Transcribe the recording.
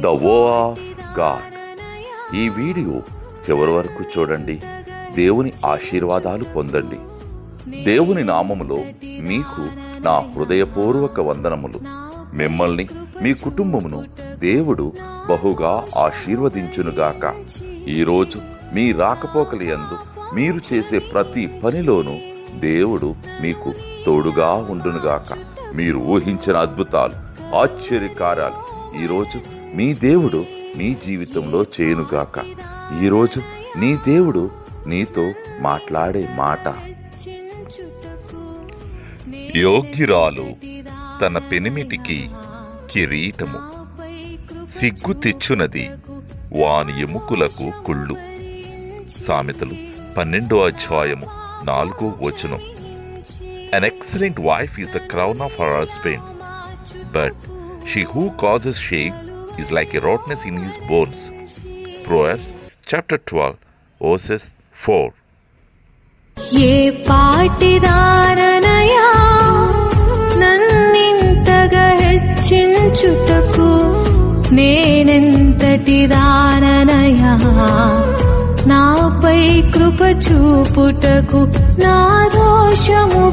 The వో of God. ఈ video చివరి వరకు చూడండి. దేవుని ఆశీర్వాదాలు పొందండి. దేవుని నామములో మీకు నా హృదయపూర్వక వందనములు. మిమ్మల్ని మీ కుటుంబమును దేవుడు బహుగా ఆశీర్వదించునుగాక. ఈరోజు మీ రాకపోకలి యందు మీరు చేసే ప్రతి పనిలోనూ దేవుడు మీకు తోడుగా ఉండునుగాక. మీరు ఊహించిన అద్భుతాలు, ఆశ్చర్యకార్యాలు ఈరోజు మీ దేవుడు నీ జీవితంలో చేయునుగాక. ఈరోజు నీ దేవుడు నీతో మాట్లాడే మాట. యోగ్యురాలు తన పెనిమిటికి కిరీటము, సిగ్గు తెచ్చునది వాని ఎముకలకు కుళ్ళు. సామెతలు 12:4. An excellent wife is the crown of her husband, but she who causes shame is like a rottenness in his bones. Proverbs chapter 12 verses 4. ఏ పాటిదాననయా నన్నింతగా హెచ్చించుటకు, నేనెంతటి దాననయా నాపై కృప చూపుటకు, నా దోషము